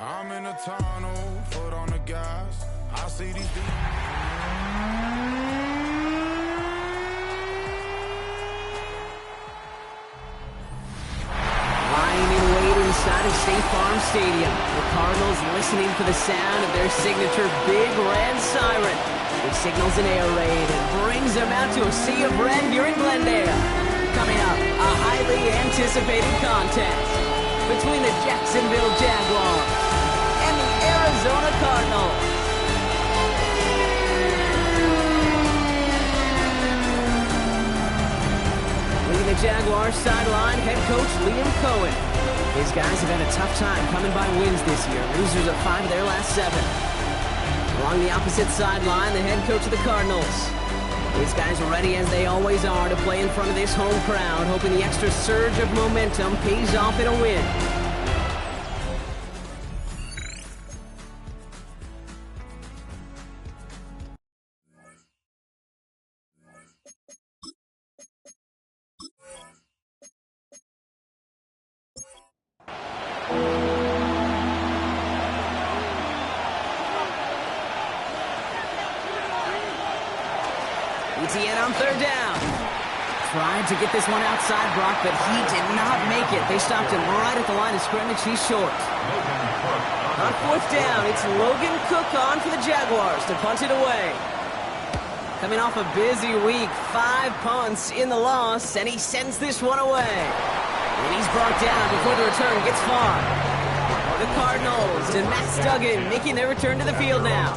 I'm in a tunnel, foot on the gas. I see these Lying in wait inside of State Farm Stadium, the Cardinals listening for the sound of their signature big red siren, which signals an air raid and brings them out to a sea of red here in Glendale. Coming up, a highly anticipated contest between the Jacksonville Jaguars and the Arizona Cardinals. Leading the Jaguars sideline, head coach Liam Cohen. His guys have had a tough time coming by wins this year. Losers of 5 of their last 7. Along the opposite sideline, the head coach of the Cardinals. These guys are ready as they always are to play in front of this home crowd, hoping the extra surge of momentum pays off in a win. ETN on 3rd down. Tried to get this one outside Brock, but he did not make it. They stopped him right at the line of scrimmage. He's short. On 4th down, it's Logan Cook on for the Jaguars to punt it away. Coming off a busy week, 5 punts in the loss, and he sends this one away. And he's brought down before the return gets far. The Cardinals and Max Duggan making their return to the field now.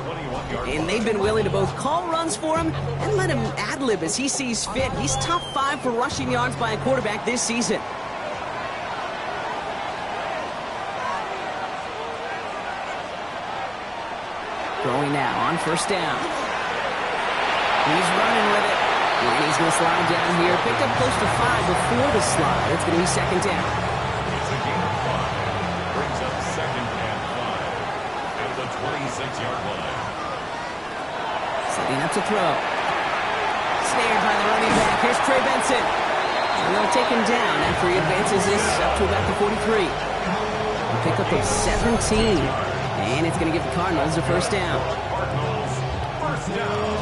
And they've been willing to both call runs for him and let him ad-lib as he sees fit. He's top 5 for rushing yards by a quarterback this season. Throwing now on 1st down. He's running with it. And he's going to slide down here. Picked up close to 5 before the slide. It's going to be 2nd down. It's a gain of 5. Brings up 2nd and 5 at the 26-yard line. Setting up to throw. Snared by the running back. Here's Trey Benson. And they'll take him down after he advances this up to about the 43. A pickup of 17. And it's going to give the Cardinals a 1st down. Cardinals, 1st down.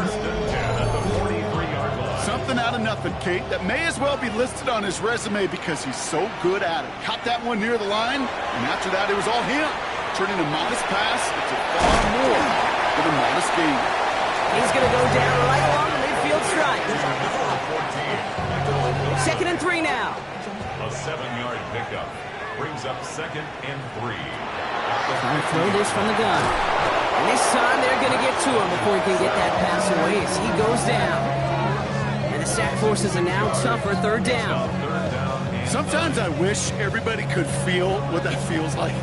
1st and 10 at the 43-yard line. Something out of nothing, Kate, that may as well be listed on his resume because he's so good at it. Caught that one near the line, and after that it was all him. Turning a modest pass into far more than a modest gain. He's going to go down right along the midfield stripe. 2nd and 3 now. A 7-yard pickup. Brings up 2nd and 3. Trying to throw this from the gun. And this time they're going to get to him before he can get that pass away as he goes down. And the sack forces are now tougher 3rd down. Sometimes I wish everybody could feel what that feels like.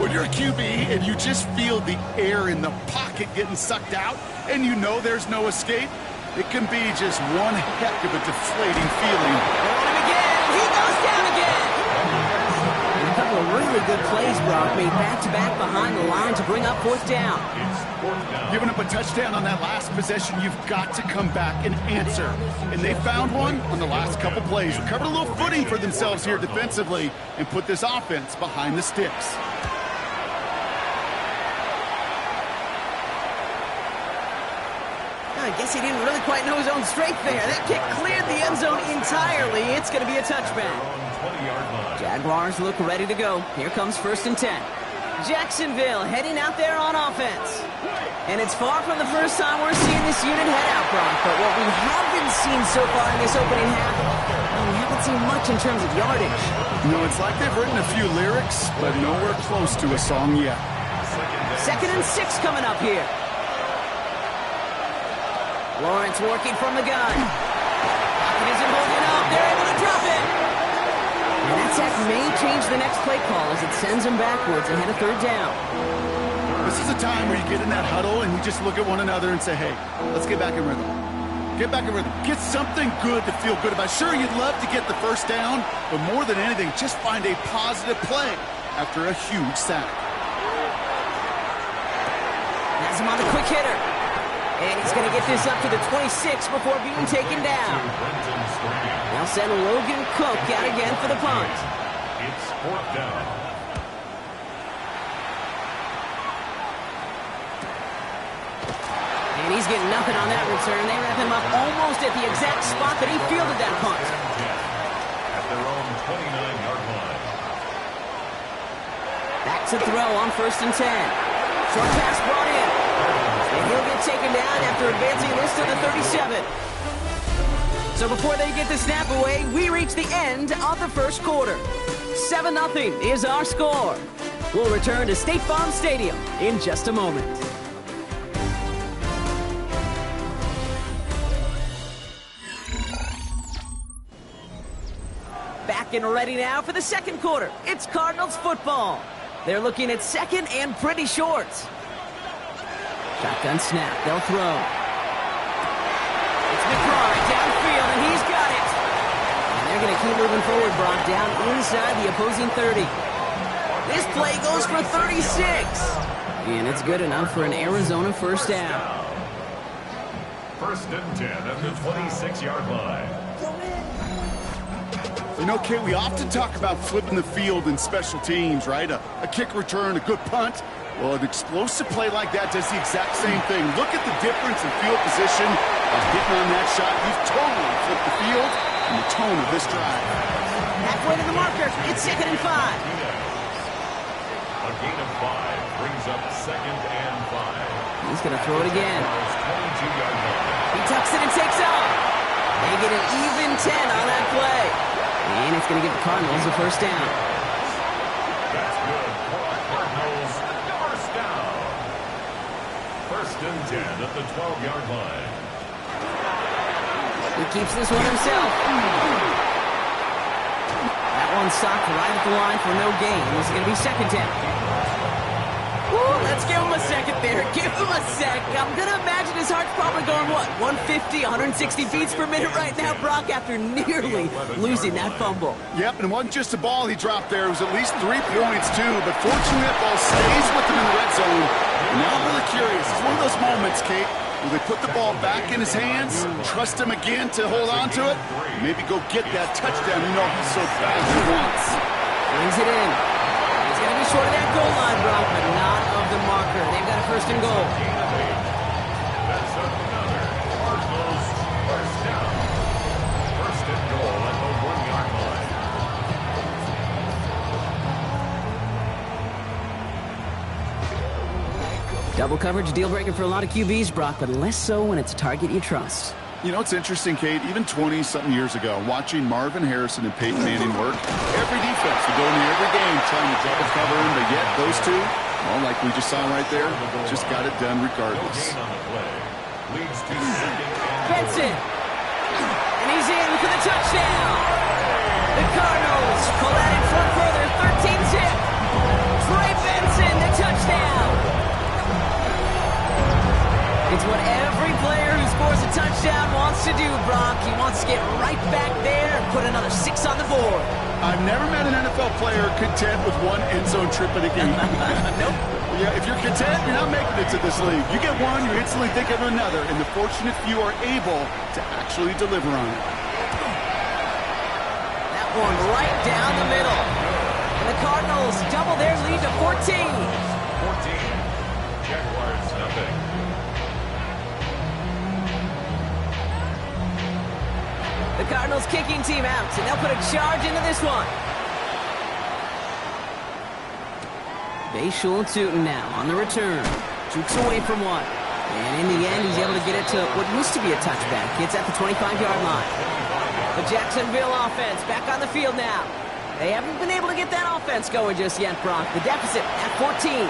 When you're a QB and you just feel the air in the pocket getting sucked out and you know there's no escape, it can be just one heck of a deflating feeling. On him again. He goes down again. And a couple of really good plays, Brock, made back-to-back behind the line to bring up 4th down. Giving up a touchdown on that last possession, you've got to come back and answer. And they found one on the last couple plays. Recovered a little footing for themselves here defensively and put this offense behind the sticks. I guess he didn't really quite know his own strength there. That kick cleared the end zone entirely. It's going to be a touchback. Jaguars look ready to go. Here comes 1st and 10. Jacksonville heading out there on offense. And it's far from the first time we're seeing this unit head out, Brock. But what we haven't seen so far in this opening half, well, we haven't seen much in terms of yardage. You know, it's like they've written a few lyrics, but nowhere close to a song yet. 2nd and 6 coming up here. Lawrence working from the gun. Pocket isn't holding up. They're able to drop it. And that sack may change the next play call as it sends them backwards ahead of 3rd down. This is a time where you get in that huddle and you just look at one another and say, hey, let's get back in rhythm. Get back in rhythm. Get something good to feel good about. Sure, you'd love to get the 1st down, but more than anything, just find a positive play after a huge sack. Has him on the quick hitter. And he's going to get this up to the 26 before being taken down. They'll send Logan Cook out again for the punt. It's 4th down. He's getting nothing on that return. They wrap him up almost at the exact spot that he fielded that punt. At their own 29-yard line. Back to throw on 1st and 10. Short pass brought in. And he'll get taken down after advancing this to the 37. So before they get the snap away, we reach the end of the first quarter. 7-0 is our score. We'll return to State Farm Stadium in just a moment. Back and ready now for the second quarter. It's Cardinals football. They're looking at second and pretty short. Shotgun snap. They'll throw. It's McBride downfield, and he's got it. And they're going to keep moving forward, Brock, down inside the opposing 30. This play goes for 36. And it's good enough for an Arizona first down. 1st and 10 at the 26-yard line. You know, Kate, we often talk about flipping the field in special teams, right? A kick return, a good punt. Well, an explosive play like that does the exact same thing. Look at the difference in field position by getting on that shot. You've totally flipped the field and the tone of this drive. Halfway to the marker. It's 2nd and 5. A gain of 5 brings up 2nd and 5. He's going to throw it again. 22-yard line. He tucks it and takes off. They get an even 10 on that play. And it's going to give the Cardinals a first down. That's good for the Cardinals. First down. 1st and 10 at the 12-yard line. He keeps this one himself. That one socked right at the line for no gain. This is going to be 2nd down. Woo, let's give him a second there. Give him a sec. I'm going to imagine his heart's probably going, what, 150, 160 beats per minute right now, Brock, after nearly losing that fumble. Yep, and it wasn't just a ball he dropped there. It was at least 3 points, too. But fortunately, that ball stays with him in the red zone. And now I'm really curious. It's one of those moments, Kate, will they put the ball back in his hands, trust him again to hold on to it, maybe go get that touchdown you know he's so badly wants. Brings it in. He's going to be short of that goal line, Brock, but not of the marker. They've got a 1st and goal. That's another Cardinals first down. 1st and goal at the 1-yard line. Double coverage, deal breaker for a lot of QBs, Brock, but less so when it's a target you trust. You know, it's interesting, Kate, even 20-something years ago, watching Marvin Harrison and Peyton Manning work, every defense would go into every game trying to double cover him, but yet those two, well, like we just saw right there, just got it done regardless. No gain on the play. Leads to 2nd and Benson, and he's in for the touchdown. The Cardinals pull that in front further, 13-zip. Trey Benson, the touchdown. It's what every player who scores a touchdown wants to do, Brock. He wants to get right back there and put another 6 on the board. I've never met an NFL player content with one end zone trip in a game. Nope. Yeah, if you're content, you're not making it to this league. You get one, you instantly think of another, and the fortunate few are able to actually deliver on it. That one right down the middle. And the Cardinals double their lead to 14. 14. Jaguars nothing. The Cardinals kicking team out, and they'll put a charge into this one. Bayshul Tootin now on the return. Jukes away from one. And in the end, he's able to get it to what used to be a touchback. It's at the 25-yard line. The Jacksonville offense back on the field now. They haven't been able to get that offense going just yet, Brock. The deficit at 14.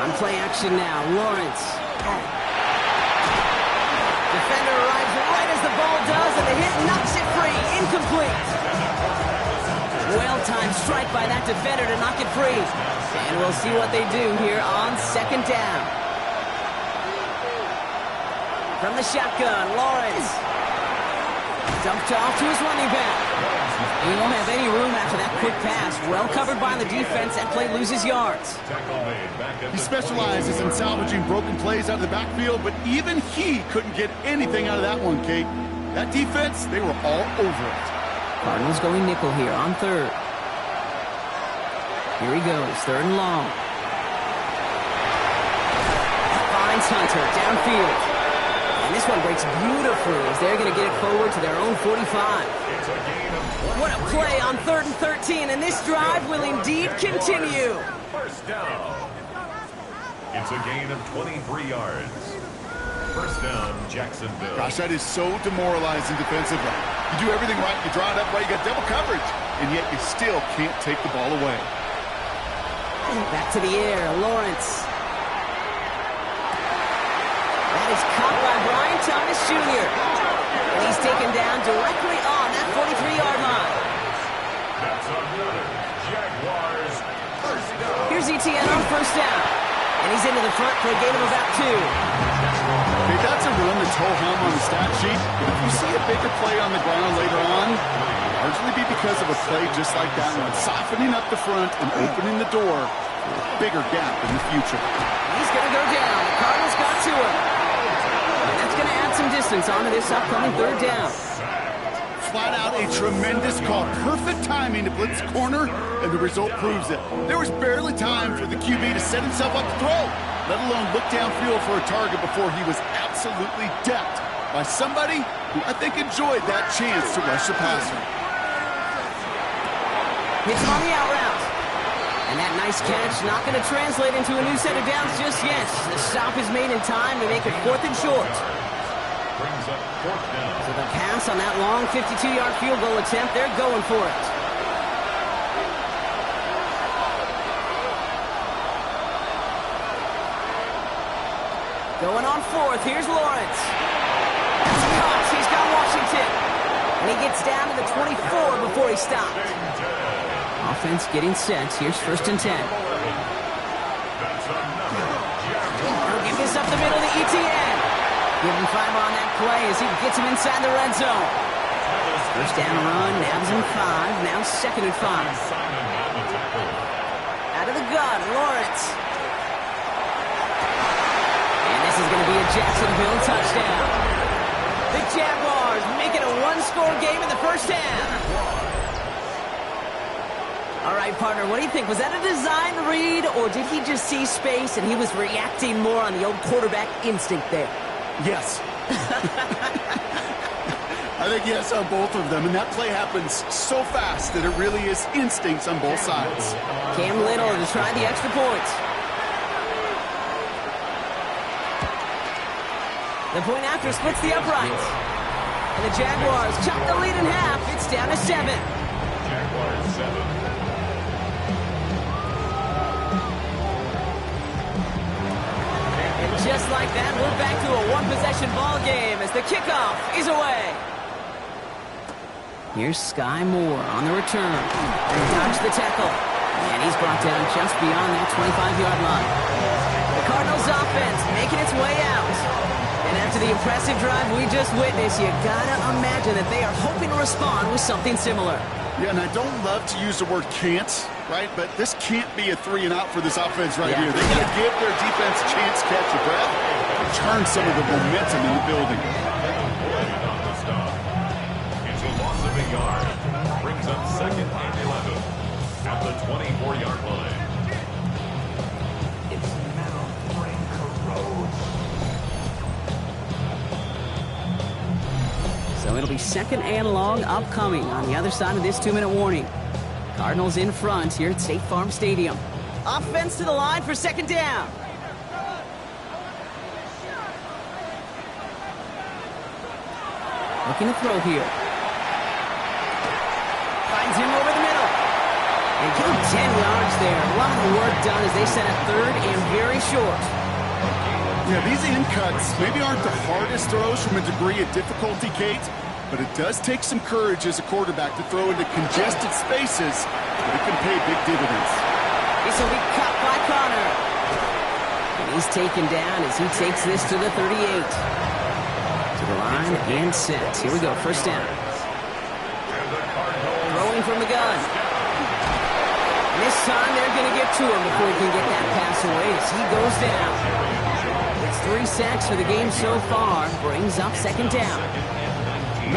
On play action now, Lawrence. Defender arrives right as the ball does, and the hit knocks it free. Incomplete. Well-timed strike by that defender to knock it free. And we'll see what they do here on 2nd down. From the shotgun, Lawrence. Dumped off to his running back. He won't have any room after that quick pass. Well covered by the defense. That play loses yards. He specializes in salvaging broken plays out of the backfield, but even he couldn't get anything out of that one, Kate. That defense, they were all over it. Cardinals going nickel here on 3rd. Here he goes, 3rd and long. Finds Hunter downfield. And this one breaks beautifully as they're going to get it forward to their own 45. It's a gain of 23. What a play on 3rd and 13, and this drive will indeed continue. First down. It's a gain of 23 yards. First down, Jacksonville. Gosh, that is so demoralizing defensively. You do everything right, you draw it up right, you got double coverage, and yet you still can't take the ball away. Back to the air, Lawrence. That is caught by Brian Thomas Jr. And he's taken down directly on that 43-yard line. That's another Jaguars first down. Here's ETN on 1st down. And he's into the front for a gain of about 2. Okay, that's a run that's ho-hum on the stat sheet, but if you see a bigger play on the ground later on, it'll largely be because of a play just like that one, softening up the front and opening the door for a bigger gap in the future. He's going to go down. The Cardinals got to him. And that's going to add some distance onto this upcoming 3rd down. Flat out a tremendous call. Perfect timing to blitz corner, and the result proves it. There was barely time for the QB to set himself up to throw, let alone look downfield for a target before he was absolutely decked by somebody who I think enjoyed that chance to rush the passer. Hits him on the out route. And that nice catch not going to translate into a new set of downs just yet. The stop is made in time to make it 4th and short. Brings up 4th down. So the pass on that long 52-yard field goal attempt, they're going for it. Going on 4th, here's Lawrence. That's caught, he's got Washington. And he gets down to the 24 before he stopped. Offense getting set, here's 1st and 10. That's another Jaguars. He'll give this up the middle to ETN. Give him 5 on that play as he gets him inside the red zone. 1st down run, nabs him 5, now 2nd and 5. Out of the gun, Lawrence. And this is going to be a Jacksonville touchdown. The Jaguars make it a 1-score game in the 1st half. All right, partner, what do you think? Was that a design read, or did he just see space and he was reacting more on the old quarterback instinct there? Yes. I think yes on both of them, and that play happens so fast that it really is instincts on both sides. Cam Little to try the extra point. The point after splits the uprights. And the Jaguars chop the lead in half. It's down to 7. Jaguars 7. Just like that, we're back to a one-possession ball game as the kickoff is away. Here's Sky Moore on the return. They dodge the tackle. And he's brought down just beyond that 25-yard line. The Cardinals offense making its way out. And after the impressive drive we just witnessed, you gotta imagine that they are hoping to respond with something similar. Yeah, and I don't love to use the word can't, right? But this can't be a 3-and-out for this offense right here. They got to give their defense a chance to catch a breath and turn some of the momentum in the building. It's a loss of a yard. Brings up 2nd and 11 at the 24-yard line. It's now brain corrodes. So it'll be 2nd and long upcoming on the other side of this 2-minute warning. Cardinals in front here at State Farm Stadium. Offense to the line for 2nd down. Looking to throw here. Finds him over the middle. And give him 10 yards there. A lot of work done as they set a 3rd and very short. Yeah, these in cuts maybe aren't the hardest throws from a degree of difficulty, Kate, but it does take some courage as a quarterback to throw into congested spaces, but it can pay big dividends. This will be cut by Connor. And he's taken down as he takes this to the 38. To the line and set. Here we go, 1st down. Throwing from the gun. And this time they're going to get to him before he can get that pass away as he goes down. It's 3 sacks for the game so far. Brings up 2nd down.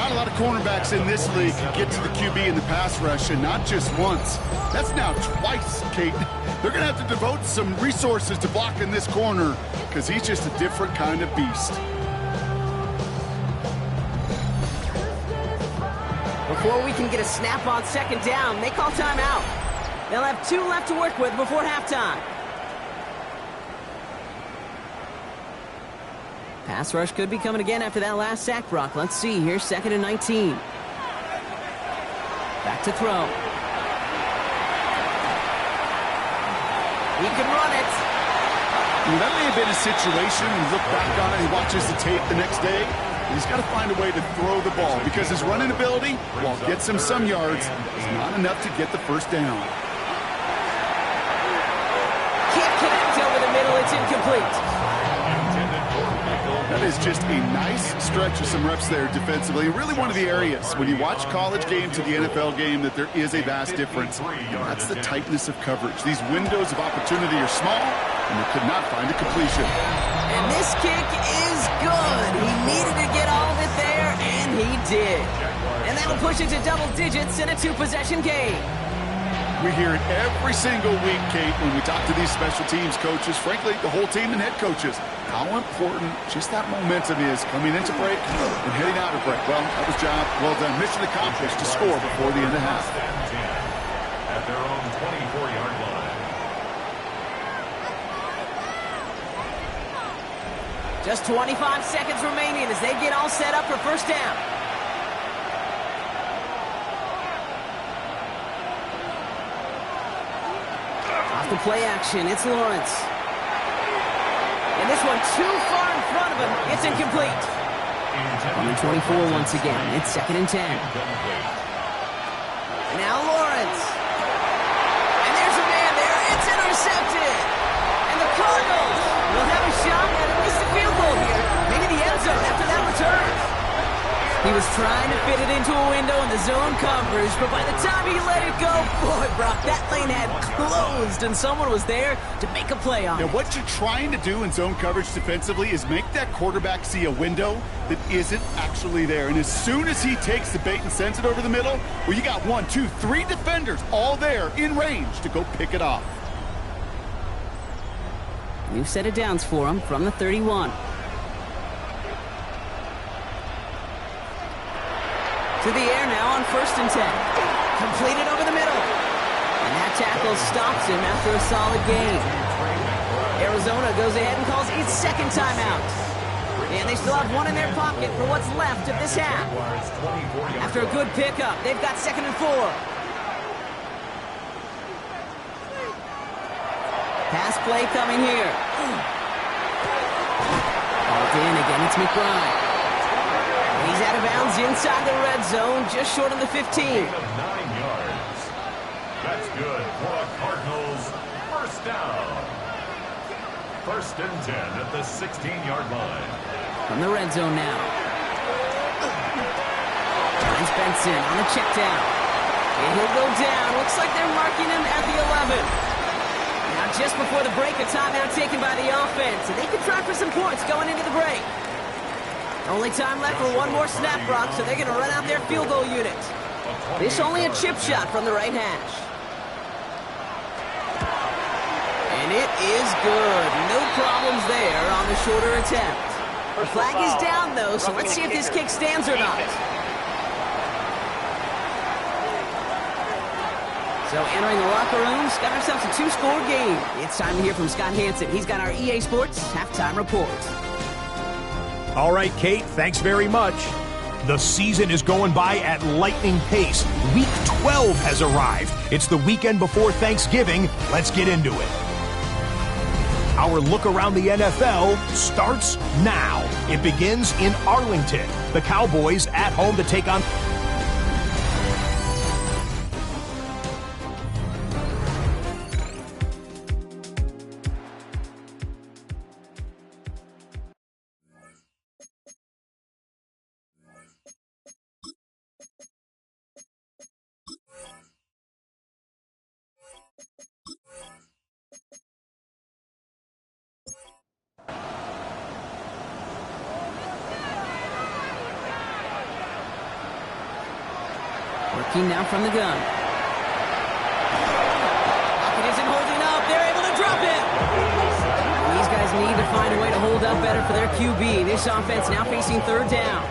Not a lot of cornerbacks in this league can get to the QB in the pass rush, and not just once. That's now twice, Kate. They're going to have to devote some resources to blocking this corner because he's just a different kind of beast. Before we can get a snap on second down, they call timeout. They'll have 2 left to work with before halftime. Pass rush could be coming again after that last sack, Brock. Let's see here, 2nd and 19. Back to throw. He can run it. That may have been a situation, and look back on it, he watches the tape the next day. He's got to find a way to throw the ball because his running ability, while it gets him some yards, is not enough to get the first down. Can't connect over the middle. It's incomplete. That is just a nice stretch of some reps there defensively. Really one of the areas when you watch college game to the NFL game that there is a vast difference. That's the tightness of coverage. These windows of opportunity are small, and they could not find a completion. And this kick is good. He needed to get all of it there, and he did. And that'll push it to double digits in a 2-possession game. We hear it every single week, Kate, when we talk to these special teams coaches, frankly, the whole team and head coaches, how important just that momentum is coming into break and heading out of break. Well, that was job well done. Mission accomplished to score before the end of half. At their own 24-yard line. Just 25 seconds remaining as they get all set up for first down. Off the play action, it's Lawrence. And this one too far in front of him. It's incomplete. On the 24 once again. It's 2nd and 10. Now Lawrence. And there's a man there. It's intercepted. And the Cardinals will have a shot at least a field goal here. Maybe the end zone after that return. He was trying to fit it into a window in the zone coverage, but by the time he let it go, boy, Brock, that lane had closed, and someone was there to make a play on it. Now, what you're trying to do in zone coverage defensively is make that quarterback see a window that isn't actually there. And as soon as he takes the bait and sends it over the middle, well, you got 1, 2, 3 defenders all there in range to go pick it off. New set of downs for him from the 31. To the air now on 1st and 10. Completed over the middle. And that tackle stops him after a solid gain. Arizona goes ahead and calls its 2nd timeout. And they still have 1 in their pocket for what's left of this half. After a good pickup, they've got 2nd and 4. Pass play coming here. Balled in again, it's McBride. He's out of bounds inside the red zone, just short of the 15. Gain of 9 yards. That's good for a Cardinals first down. 1st and 10 at the 16-yard line. From the red zone now. Finds Benson on the check down. And he'll go down. Looks like they're marking him at the 11. Now just before the break, a timeout taken by the offense. And they can try for some points going into the break. Only time left for 1 more snap, Brock, so they're going to run out their field goal unit. This only a chip shot from the right hash. And it is good. No problems there on the shorter attempt. The flag is down, though, so let's see if this kick stands or not. So entering the locker rooms, got ourselves a 2-score game. It's time to hear from Scott Hansen. He's got our EA Sports halftime report. All right, Kate, thanks very much. The season is going by at lightning pace. Week 12 has arrived. It's the weekend before Thanksgiving. Let's get into it. Our look around the NFL starts now. It begins in Arlington. The Cowboys at home to take on... Working now from the gun. Pocket isn't holding up. They're able to drop it. These guys need to find a way to hold up better for their QB. This offense now facing third down.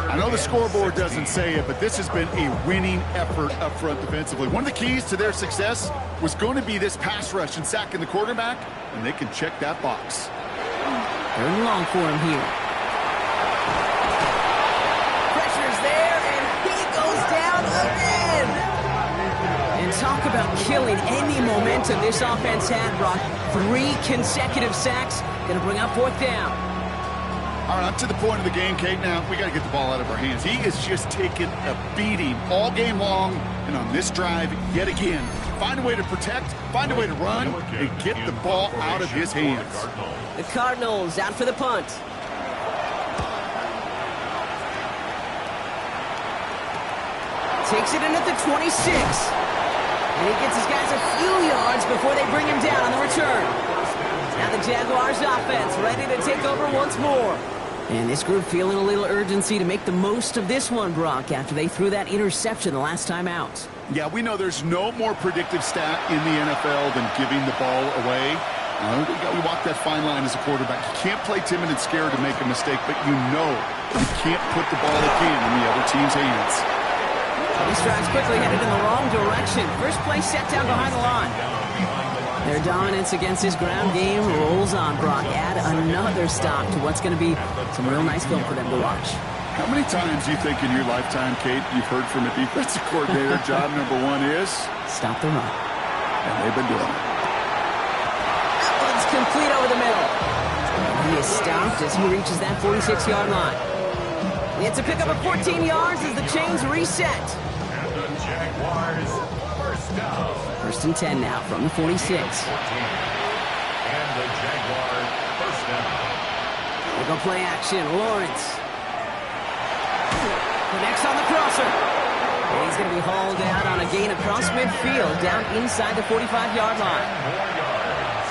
I know the scoreboard doesn't say it, but this has been a winning effort up front defensively. One of the keys to their success was going to be this pass rush and sacking the quarterback, and they can check that box. Third and long for him here. Pressure's there, and he goes down again. And talk about killing any momentum this offense had, Brock. 3 consecutive sacks. Going to bring up fourth down. All right, up to the point of the game, Kate. Now, we got to get the ball out of our hands. He is just taking a beating all game long, and on this drive, yet again, find a way to protect, find a way to run, and get the ball out of his hands. The Cardinals out for the punt. Takes it in at the 26. And he gets his guys a few yards before they bring him down on the return. Now the Jaguars offense ready to take over once more. And this group feeling a little urgency to make the most of this one, Brock, after they threw that interception the last time out. Yeah, we know there's no more predictive stat in the NFL than giving the ball away. We walk that fine line as a quarterback. You can't play timid and scared to make a mistake, but you know you can't put the ball again in the other team's hands. These drives quickly headed in the wrong direction. First play set down behind the line. Their dominance against this ground game rolls on, Brock. Add another stop to what's going to be some real nice film for them to watch. How many times do you think in your lifetime, Kate, you've heard from a defensive coordinator, job number 1 is? Stop the run. And they've been doing it. That one's complete over the middle. And he is stopped as he reaches that 46-yard line. He hits a pickup of 14 yards as the chains reset. And the Jaguars first down. First and 10 now from the 46. 14. And the Jaguar first down. We'll go play action. Lawrence connects on the crosser. And he's going to be hauled out on a gain across midfield down inside the 45-yard line. 4 yards.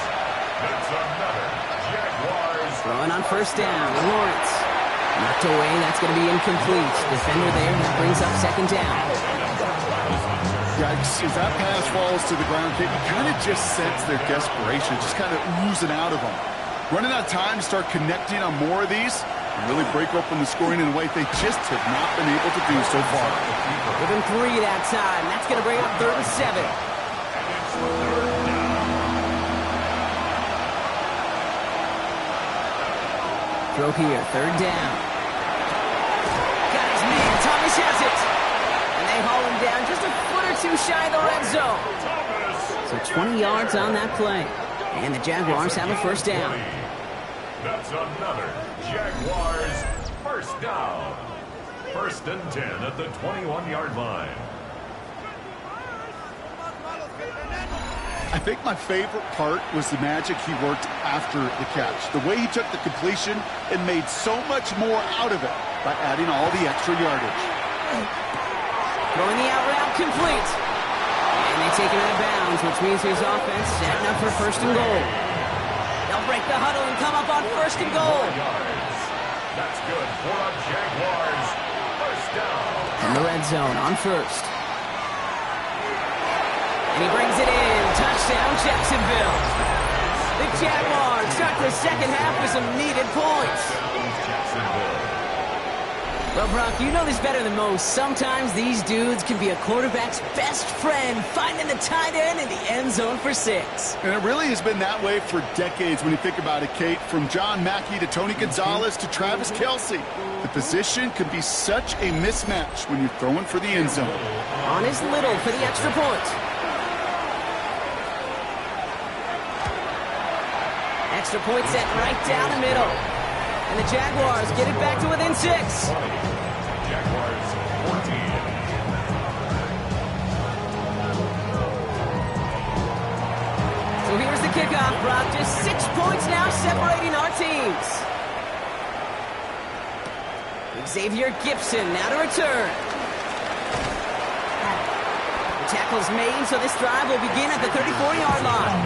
That's another Jaguars. Throwing on first down. Lawrence knocked away. That's going to be incomplete. Defender there. That brings up second down. Yikes, as that pass falls to the ground, Kate, you kind of just sense their desperation, just kind of oozing out of them. Running out of time to start connecting on more of these and really break open the scoring in a way they just have not been able to do so far. Give him 3 that time. That's going to bring up third and 7. Throw here, third down. Got his man. Thomas has it. And they haul him down just a foot or 2 shy of the red zone. So 20 yards on that play. And the Jaguars have a first down. That's another Jaguars first down. First and 10 at the 21-yard line. I think my favorite part was the magic he worked after the catch. The way he took the completion and made so much more out of it by adding all the extra yardage. Throwing the out route complete. And they take him out of bounds, which means his offense setting up for first and goal. They'll break the huddle and come up on first and goal. 4 yards. That's good for a Jaguars first down. In the red zone on first. And he brings it in. Touchdown, Jacksonville. The Jaguars start the second half with some needed points. Jacksonville. Well, Brock, you know this better than most. Sometimes these dudes can be a quarterback's best friend, finding the tight end in the end zone for 6. And it really has been that way for decades when you think about it, Kate. From John Mackey to Tony Gonzalez to Travis Kelce. The position can be such a mismatch when you're throwing for the end zone. On is Little for the extra point. Extra point set right down the middle. And the Jaguars get it back to within 6. Jaguars 14. So here's the kickoff, Brock. Just 6 points now separating our teams. Xavier Gibson now to return. The tackle's made, so this drive will begin at the 34-yard line.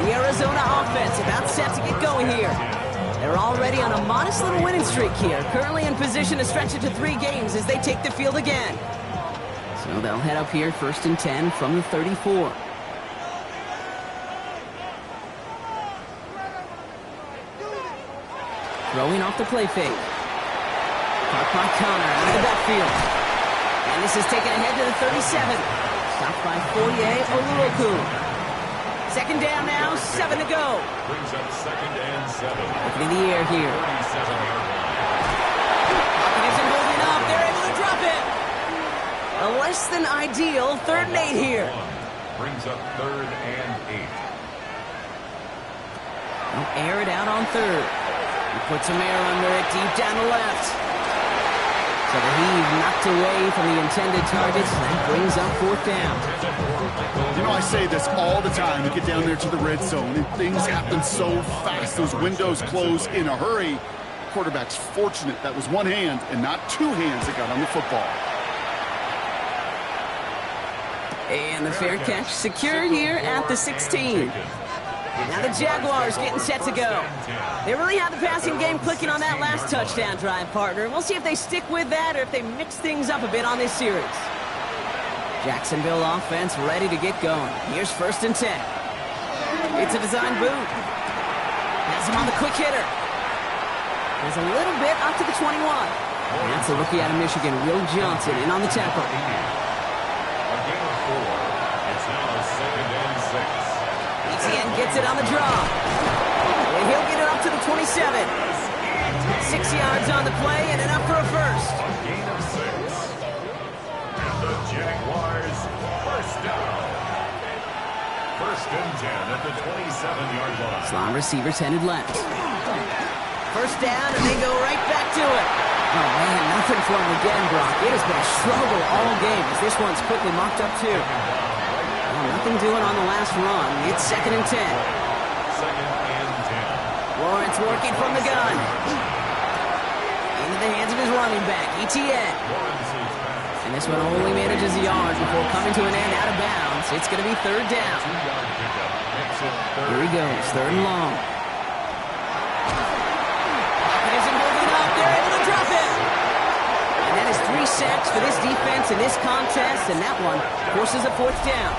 The Arizona offense about set to get going here. They're already on a modest little winning streak here. Currently in position to stretch it to 3 games as they take the field again. So they'll head up here, 1st and 10 from the 34. Throwing off the play fake. Caught by Connor out of the backfield. And this is taken ahead to the 37. Stopped by Foye Oluoku. 2nd down now, 7 to go. Brings up 2nd and 7. Looking in the air here. 37-yard line. Pocket isn't holding up. They're able to drop it. A less than ideal 3rd and 8 here. Brings up 3rd and 8. They'll air it out on 3rd. He puts some air under it deep down the left. So the heave knocked away from the intended targets. That brings up 4th down. You know, I say this all the time. You get down there to the red zone, and things happen so fast. Those windows close in a hurry. Quarterback's fortunate that was one hand and not 2 hands that got on the football. And the fair catch secure here at the 16. Now the Jaguars getting set to go. They really had the passing game clicking on that last touchdown drive, partner. We'll see if they stick with that or if they mix things up a bit on this series. Jacksonville offense ready to get going. Here's 1st and 10. It's a design boot. Has him on the quick hitter. There's a little bit up to the 21. And that's the rookie out of Michigan, Will Johnson, in on the tackle. A gain of 4. It's now 2nd and 6. ETN gets it on the draw. And he'll get it up to the 27. 6 yards on the play and enough for a first. A gain of 6. And the Jaguars 1st down. 1st and 10 at the 27-yard line. Slot receivers headed left. 1st down and they go right back to it. Oh man, nothing for him again, Brock. It has been a struggle all game as this one's quickly mocked up too. Nothing doing on the last run. It's 2nd and 10. 2nd and 10. Lawrence working from the gun. Into the hands of his running back, ETN. And this one only manages a yard before coming to an end out of bounds. It's going to be 3rd down. 2-yard pickup makes it 3rd. Here he goes, 3rd and long. Pocket isn't holding up. They're able to drop it. And that is 3 sacks for this defense in this contest, and that one forces a 4th down.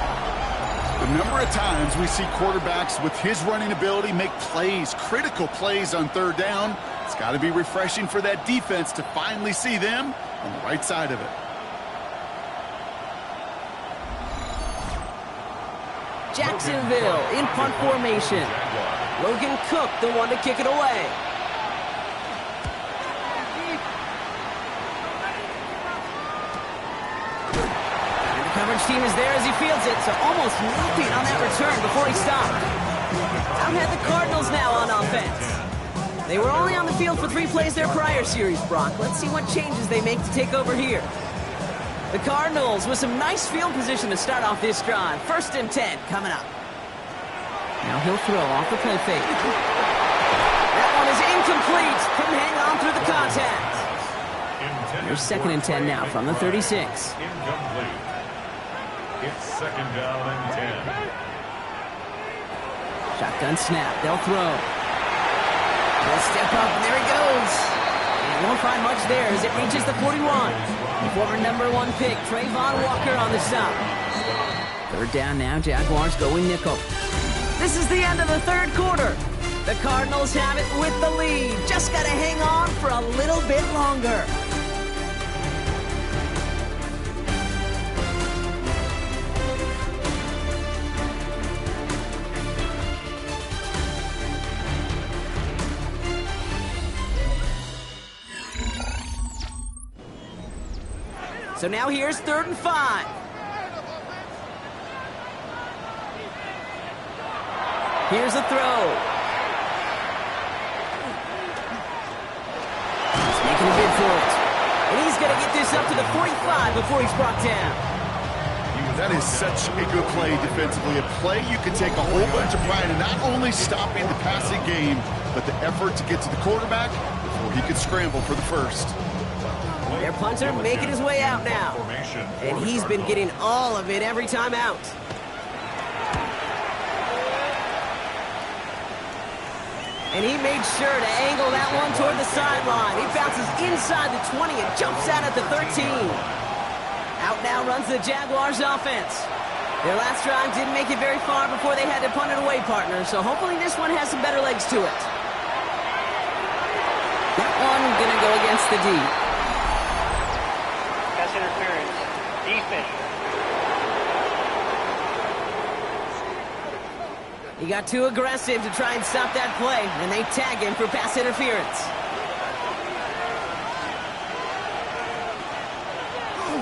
The number of times we see quarterbacks with his running ability make plays, critical plays on 3rd down, it's got to be refreshing for that defense to finally see them on the right side of it. Jacksonville in punt formation. Logan Cook, the one to kick it away. Coverage team is there as he fields it, so almost nothing on that return before he stopped. Out had the Cardinals now on offense. They were only on the field for 3 plays their prior series, Brock. Let's see what changes they make to take over here. The Cardinals with some nice field position to start off this drive. 1st and 10 coming up. Now he'll throw off the play fake. That one is incomplete. Couldn't hang on through the contact. Here's 2nd and 10 now from the 36. Incomplete. It's 2nd down and 10. Shotgun snap. They'll throw. They'll step up, and there he goes. And won't find much there as it reaches the 41. The former number 1 pick, Trayvon Walker on the stop. 3rd down now, Jaguars going nickel. This is the end of the 3rd quarter. The Cardinals have it with the lead. Just got to hang on for a little bit longer. So now here's 3rd and 5. Here's a throw. He's making a bid for it. And he's going to get this up to the 45 before he's brought down. That is such a good play defensively. A play you can take a whole bunch of pride in not only stopping the passing game, but the effort to get to the quarterback before he could scramble for the first. Their punter making his way out now. And he's been getting all of it every time out. And he made sure to angle that one toward the sideline. He bounces inside the 20 and jumps out at the 13. Out now runs the Jaguars offense. Their last drive didn't make it very far before they had to punt it away, partner, so hopefully this one has some better legs to it. That one gonna go against the D. Pass interference. Defense. He got too aggressive to try and stop that play, and they tag him for pass interference.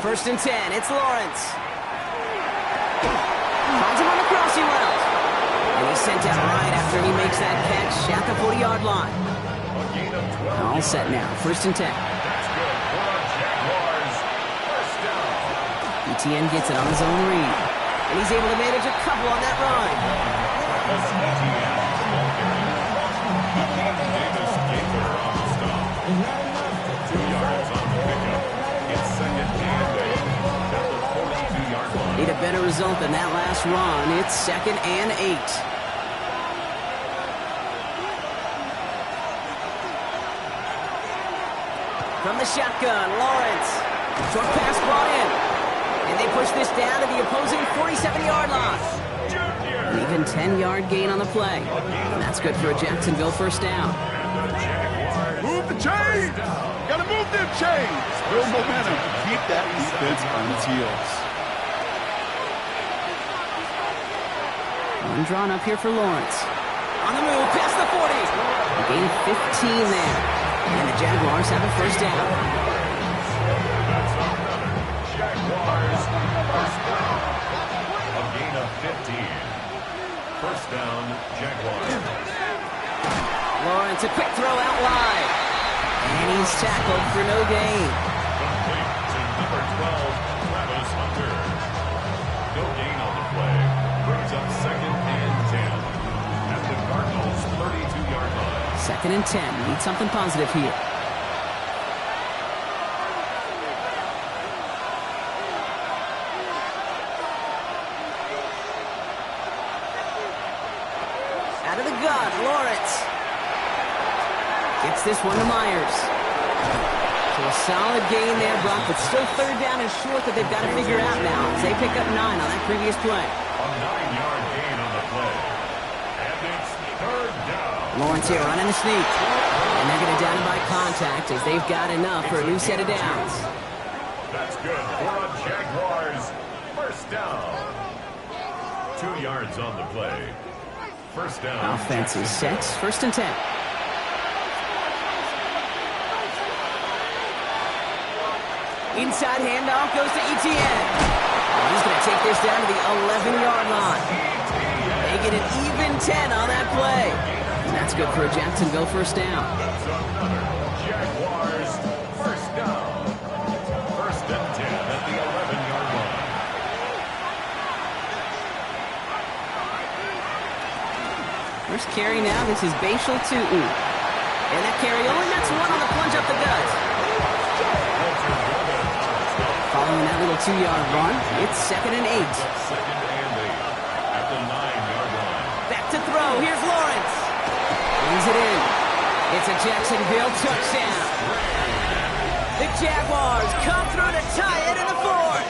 First and 10, it's Lawrence. Finds him on the crossing route. And he's sent out right after he makes that catch at the 40-yard line. All set now, first and 10. That's good for the Jaguars. First down. ETN gets it on his own read. And he's able to manage a couple on that run. Travis Etienne, ball carrier. Davis Gaither on the stop. 2 yards on the pickup. It's second and 8 at the 42-yard line. Need a better result than that last run. It's second and 8. From the shotgun, Lawrence. Short pass brought in. And they push this down to the opposing 47-yard line. An even 10-yard gain on the play. And that's good for a Jacksonville first down. Move the chains! Gotta move them chains! Build momentum. Keep that defense on its heels. One drawn up here for Lawrence. On the move, past the 40. A gain of 15 there. And the Jaguars have a first down. That's another Jaguars first down. A gain of 15. First down, Jaguars. Lawrence, a quick throw out wide. And he's tackled for no gain. Complete to number 12, Travis Hunter. No gain on the play. Brings up second and 10 at the Cardinals' 32-yard line. Second and 10. Need something positive here. Out of the gun, Lawrence. Gets this one to Myers. So a solid gain there, Brock, but still third down and short that they've got to figure out now as they pick up 9 on that previous play. A 9-yard gain on the play. And it's third down. Lawrence here running the sneak. And they're going to down by contact as they've got enough for a new set of downs. That's good for a Jaguars first down. 2 yards on the play. First down. Offense is set. First and 10. Inside handoff goes to Etienne. He's going to take this down to the 11-yard line. They get an even 10 on that play. And that's good for a Jacksonville first down. That's another Jaguars first down. First and 10 at the 11-yard line. First carry now. This is Bashal Tootin. And that carry only gets one on the plunge up the gut. Following that little 2-yard run, it's second and 8. Second and 8 at the 9-yard line. Back to throw. Here's Lawrence. Brings it in. It's a Jacksonville touchdown. The Jaguars come through to tie it in the fourth.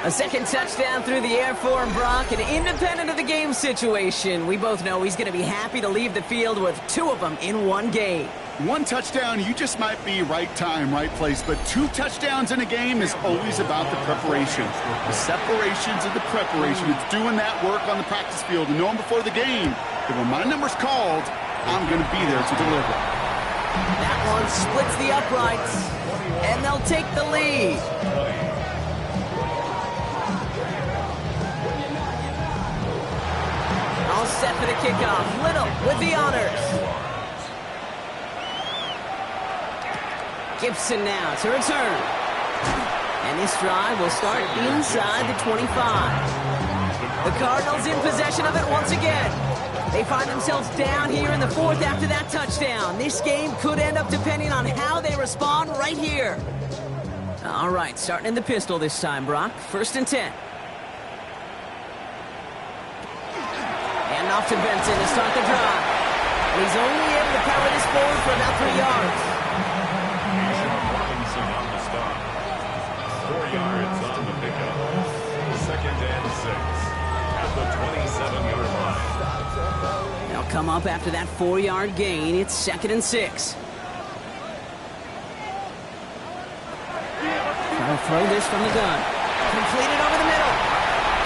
A second touchdown through the air for Brock, and independent of the game situation, we both know he's going to be happy to leave the field with 2 of them in one game. 1 touchdown, you just might be right time, right place. But 2 touchdowns in a game is always about the preparation. The separations of the preparation. It's doing that work on the practice field and knowing before the game that when my number's called, I'm going to be there to deliver. That one splits the uprights, and they'll take the lead. All set for the kickoff. Little with the honors. Gibson now to return. And this drive will start inside the 25. The Cardinals in possession of it once again. They find themselves down here in the fourth after that touchdown. This game could end up depending on how they respond right here. All right, starting in the pistol this time, Brock. First and 10. And off to Benson to start the drive. And he's only able to power this forward for about 3 yards. Robinson on the stop. come up after that 4-yard gain. It's 2nd and 6. Trying to throw this from the gun. Completed over the middle.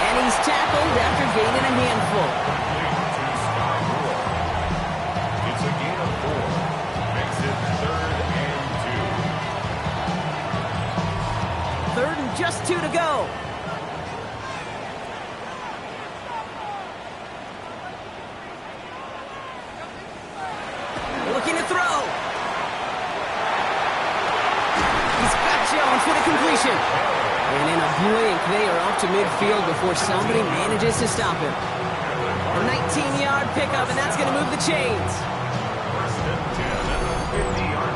And he's tackled after gaining a handful. It's a gain of 4. Makes it 3rd and 2. 3rd and just 2 to go. Looking to throw. He's got Jones for the completion. And in a blink, they are up to midfield before somebody manages to stop him. A 19-yard pickup, and that's going to move the chains. 1st and 10 at the 50-yard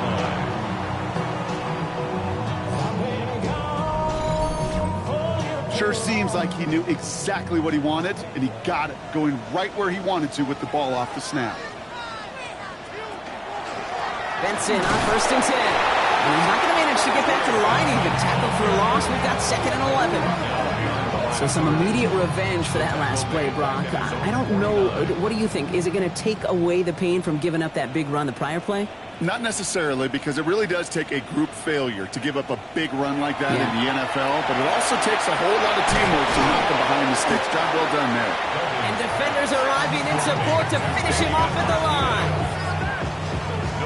line. Sure seems like he knew exactly what he wanted, and he got it, going right where he wanted to with the ball off the snap. Benson on 1st and 10. And he's not going to manage to get back to the line even. Tackled for a loss. We've got 2nd and 11. So some immediate revenge for that last play, Brock. I don't know. What do you think? Is it going to take away the pain from giving up that big run the prior play? Not necessarily, because it really does take a group failure to give up a big run like that in the NFL, but it also takes a whole lot of teamwork to knock them behind the sticks. Job well done there. And defenders arriving in support to finish him off at the line.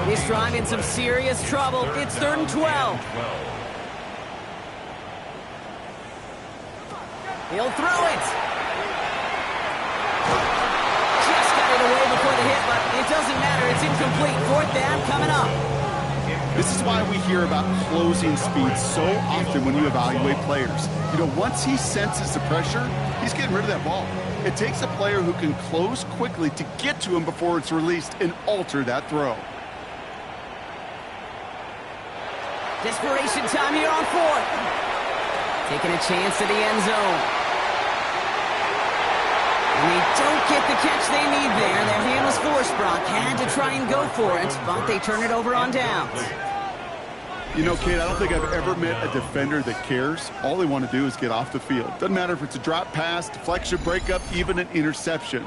He's drive in some serious trouble. It's 3rd and 12. He'll throw it. Just got it away before the hit, but it doesn't matter. It's incomplete. 4th down coming up. This is why we hear about closing speed so often when you evaluate players. You know, once he senses the pressure, he's getting rid of that ball. It takes a player who can close quickly to get to him before it's released and alter that throw. Desperation time here on 4th. Taking a chance to the end zone. And they don't get the catch they need there. Their hand was forced, Brock. Had to try and go for it, but they turn it over on downs. You know, Kate, I don't think I've ever met a defender that cares. All they want to do is get off the field. Doesn't matter if it's a drop pass, deflection, breakup, even an interception.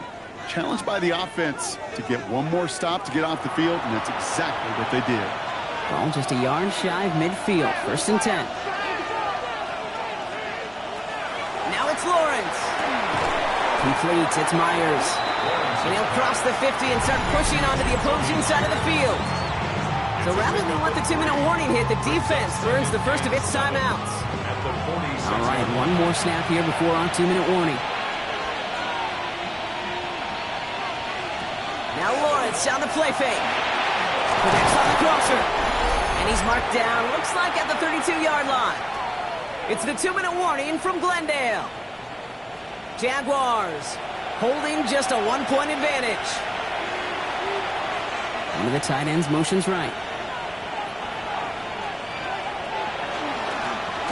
Challenged by the offense to get one more stop to get off the field, and that's exactly what they did. Ball just a yard shy of midfield. 1st and 10. Now it's Lawrence. Complete. It's Myers. And he'll cross the 50 and start pushing onto the opposing side of the field. So rather than let the 2-minute warning hit, the defense burns the first of its timeouts. All right, one more snap here before our 2-minute warning. Now Lawrence on the play fake. Connects on the crosser. And he's marked down, looks like at the 32-yard line. It's the 2-minute warning from Glendale. Jaguars holding just a 1-point advantage. One of the tight ends motions right.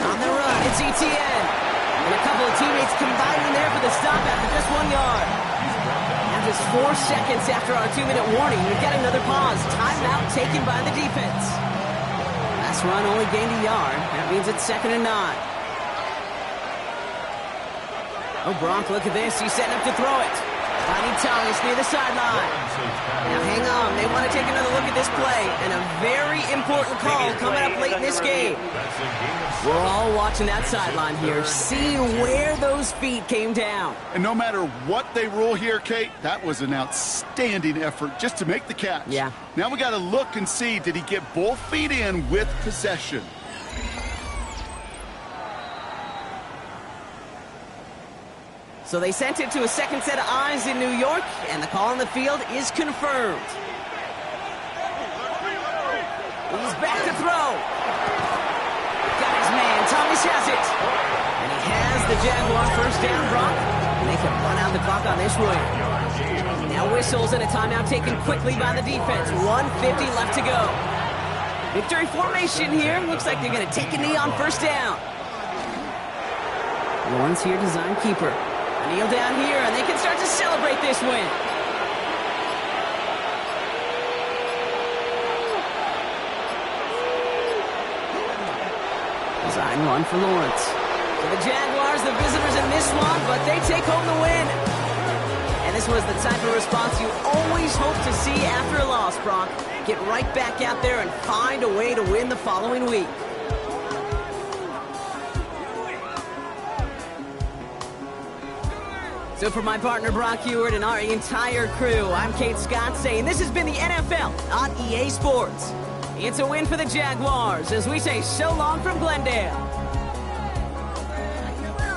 On the run, it's ETN. And a couple of teammates combining there for the stop after just 1 yard. Now just 4 seconds after our 2-minute warning, we've got another pause. Timeout taken by the defense. Last run only gained a yard. That means it's 2nd and 9. Oh, Brock, look at this. He's setting up to throw it. Finding Thomas near the sideline. Now hang on. They want to take another look at this play. And a very important call coming up late in this game. We're all watching that sideline here, seeing where those feet came down. And no matter what they rule here, Kate, that was an outstanding effort just to make the catch. Yeah. Now we got to look and see, did he get both feet in with possession? So they sent it to a second set of eyes in New York, and the call on the field is confirmed. He's back to throw. Got his man. Thomas has it. And he has the Jaguar first down, Brock. And they can run out the clock on this one. Now whistles and a timeout taken quickly by the defense. 1:50 left to go. Victory formation here. Looks like they're going to take a knee on first down. Lawrence here, design keeper. Kneel down here, and they can start to celebrate this win. Design run for Lawrence. So the Jaguars, the visitors in this one, but they take home the win. And This was the type of response you always hope to see after a loss, Brock. Get right back out there and find a way to win the following week. So for my partner Brock Ewart and our entire crew, I'm Kate Scott saying this has been the NFL on EA Sports. It's a win for the Jaguars as we say so long from Glendale.